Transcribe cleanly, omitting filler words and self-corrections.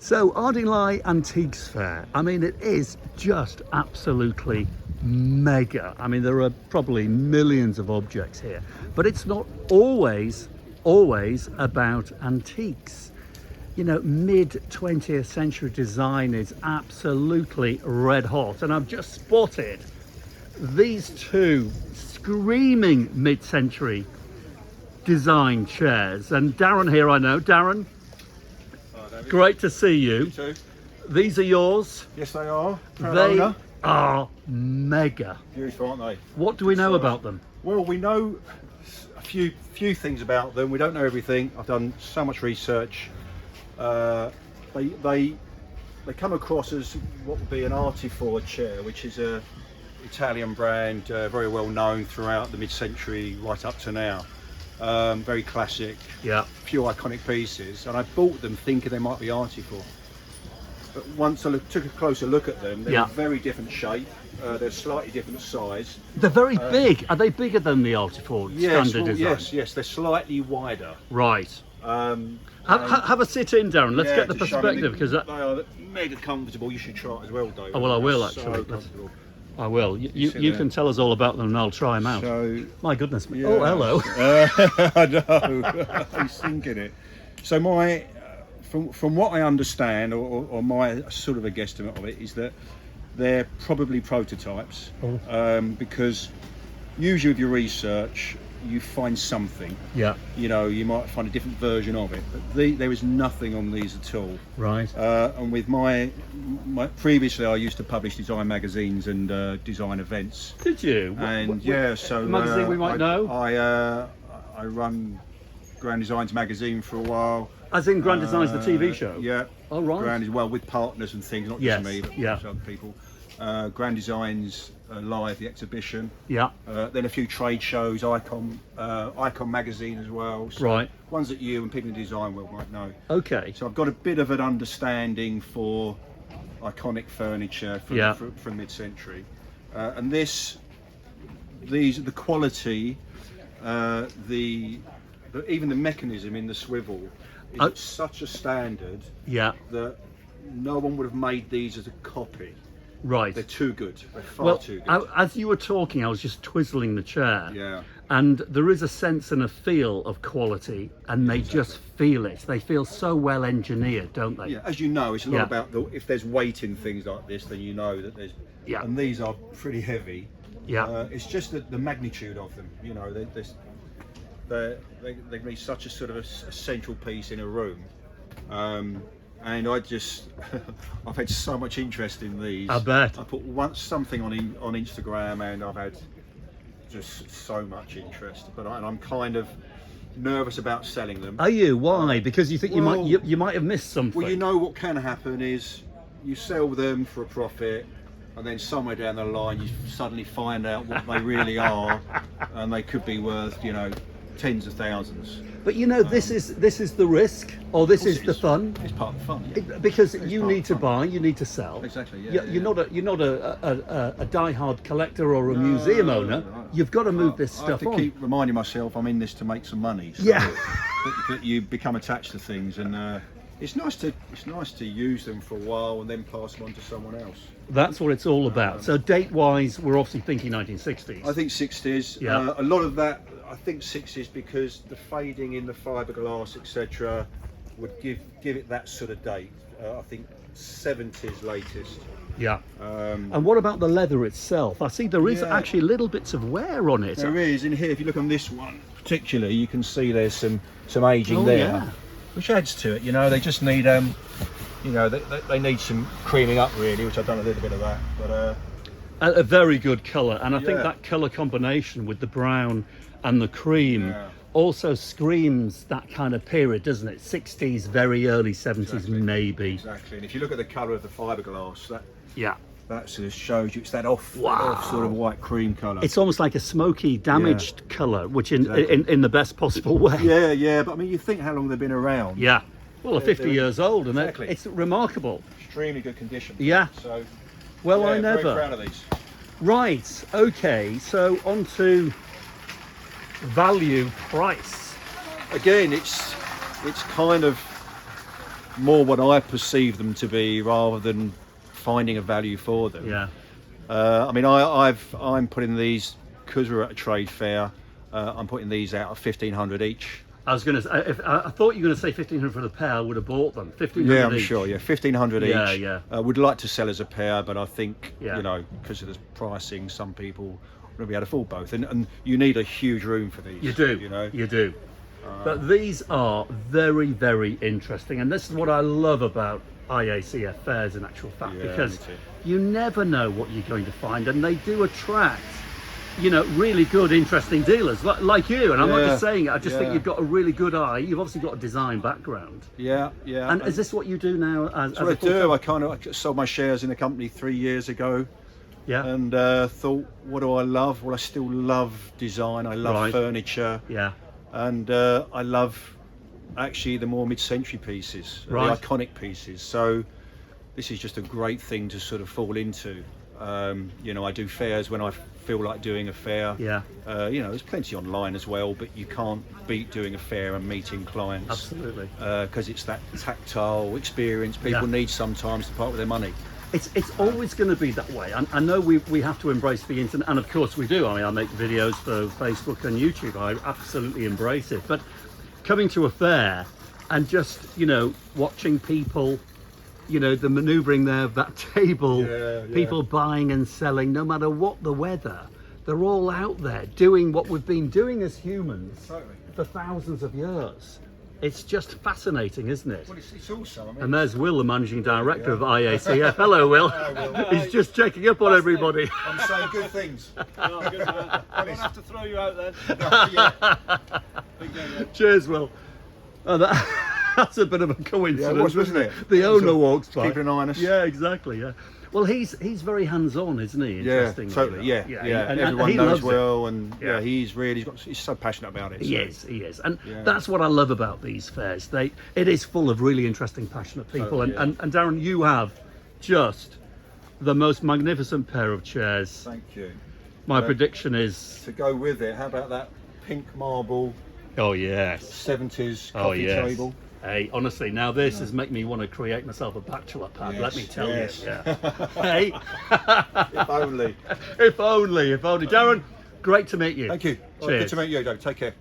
So Ardingly Antiques Fair, I mean, it is just absolutely mega. I mean, there are probably millions of objects here, but it's not always about antiques. You know, mid 20th century design is absolutely red hot, and I've just spotted these two screaming mid-century design chairs. And Darren here, I know. Darren, great to see you. You too. These are yours. Yes, they are. Proud They owner. are mega. Beautiful, aren't they? What do we know about them? Well, we know a few things about them. We don't know everything. I've done so much research. They come across as what would be an Artifor chair, which is a Italian brand, very well known throughout the mid-century right up to now. Very classic, Yeah. few iconic pieces, and I bought them thinking they might be Artifor. But once I took a closer look at them, they're Yeah. a very different shape. They're slightly different size. They're very big. Are they bigger than the Artifor Yes, standard design? yes, they're slightly wider. Right. Um, Have a sit in, Darren. Let's yeah, get the to show perspective, them. because they are mega comfortable. You should try it as well, David. Oh, well, I will, They're actually. So Let's- comfortable. I will. You sit you there. can tell us all about them, and I'll try them out. So, My goodness me. yeah. Oh, hello. I know. He's thinking it. So my, from what I understand, or my sort of a guesstimate of it, is that they're probably prototypes, because usually with your research you find something. Yeah. You know, you might find a different version of it, but there is nothing on these at all. Right. And with my previously, I used to publish design magazines and design events. Did you? And yeah, so magazine we might know? I run Grand Designs magazine for a while. As in Grand Designs, the TV show? Yeah. Oh, right. Grand as well, with partners and things, not Yes, just me, but yeah. also other people. Grand Designs Live, the exhibition. Yeah. Then a few trade shows, Icon magazine as well. So Right. ones that you and people in the design world might know. Okay. So I've got a bit of an understanding for iconic furniture from, Yeah. from mid-century, and the quality, even the mechanism in the swivel is at such a standard Yeah. that no one would have made these as a copy. Right. They're too good. They're far Well, too good. as you were talking, I was just twizzling the chair. Yeah. And there is a sense and a feel of quality, and they just feel it. They feel so well engineered, don't they? Yeah, as you know, it's a lot Yeah. about if there's weight in things like this, then you know that there's. Yeah. And these are pretty heavy. Yeah. It's just the magnitude of them. You know, they be such a sort of a central piece in a room. And I've had so much interest in these. I bet. I put something on Instagram, and I've had just so much interest. And I'm kind of nervous about selling them. Are you? Why? Because you think you might have missed something. Well, you know what can happen is you sell them for a profit, and then somewhere down the line you suddenly find out what they really are, and they could be worth, you know, tens of thousands. But you know, this is the risk, or this is the fun. It's part of the fun. Yeah. Because It's you part need of to fun. buy, you need to sell. Exactly. Yeah. You're not a die-hard collector or a museum owner. No. You've got to move this I stuff have to on. keep reminding myself I'm in this to make some money. So Yeah. that you become attached to things, and it's nice to use them for a while and then pass them on to someone else. That's what it's all about. So date-wise, we're obviously thinking 1960s. I think 60s. Yeah. A lot of that, I think 60s, because the fading in the fiberglass, etc., would give it that sort of date. I think 70s latest. Yeah. And what about the leather itself? I see there is Yeah. actually little bits of wear on it. There is in here. If you look on this one particularly, you can see there's some aging Oh, there, yeah. which adds to it. You know, they just need you know, they need some creaming up really, which I've done a little bit of that. But A very good colour, and I think Yeah. that colour combination with the brown and the cream Yeah. also screams that kind of period, doesn't it? 60s, very early 70s, Exactly. maybe. exactly. And if you look at the colour of the fiberglass, Yeah. that sort of shows you it's that off Wow. sort of white cream colour. It's almost like a smoky, damaged colour, which Exactly. in the best possible way. Yeah. But I mean, you think how long they've been around. Yeah. Well, they're 50 they're- years old, and Exactly. it's remarkable. Extremely good condition. Yeah. So. Well, yeah, I never. Very proud of these. Right, okay, so on to value price. Again, it's kind of more what I perceive them to be rather than finding a value for them. Yeah. I mean, I'm putting these, because we're at a trade fair, I'm putting these out at 1,500 each. I was going to say, I thought you were going to say 1,500 for the pair. I would have bought them. 1,500 Yeah, I'm each. sure. Yeah, 1,500 each. Yeah, yeah. I would like to sell as a pair, but I think Yeah. you know, because of the pricing, some people won't be able to afford both, and you need a huge room for these. You do. You know. You do. But these are very, very interesting, and this is what I love about IACF Fairs in actual fact, Yeah, because me too. you never know what you're going to find, and they do attract, you know, really good, interesting dealers like you. And I'm not Yeah, just saying it. I just think yeah. you've got a really good eye. You've obviously got a design background. Yeah, yeah. And is this what you do now? As That's what I do. I sold my shares in the company 3 years ago, Yeah. and thought, what do I love? Well, I still love design. I love Right. furniture, Yeah. and I love actually the more mid-century pieces, Right. the iconic pieces. So this is just a great thing to sort of fall into. You know, I do fairs when I feel like doing a fair. Yeah. You know, there's plenty online as well, but you can't beat doing a fair and meeting clients. Absolutely. Because it's that tactile experience people Yeah. need sometimes to part with their money. It's always going to be that way. And I know we have to embrace the internet, and of course we do. I mean, I make videos for Facebook and YouTube. I absolutely embrace it. But coming to a fair and just, you know, watching people, you know, the manoeuvring there of that table, Yeah, yeah. people buying and selling, no matter what the weather, they're all out there doing what we've been doing as humans Totally. for thousands of years. It's just fascinating, isn't it? Well, it's also, I mean, And there's Will, the managing director of IACF. Hello, Will. He's just checking up on everybody. I'm saying good things. Oh, good man. I won't have to throw you out then. Cheers, Will. Oh, that's a bit of a coincidence, Yeah, it was, wasn't it? The owner walks by. Keeping an eye on us. Yeah, exactly. Yeah. Well, he's very hands-on, isn't he? Yeah, Interestingly, totally. though. Yeah. And Everyone he knows loves it. well, and Yeah. he's so passionate about it. He so. is, and Yeah. that's what I love about these fairs. It is full of really interesting, passionate people. Totally, yeah. And Darren, you have just the most magnificent pair of chairs. Thank you. My prediction is, To go with it, how about that pink marble oh yes, 70s oh coffee yes. table? Hey, honestly, now this is making me want to create myself a bachelor pad. Yes, Let me tell yes. you. Yeah. Hey, If only. if only. Darren, great to meet you. Thank you. Well, Cheers. good to meet you, Doug. Take care.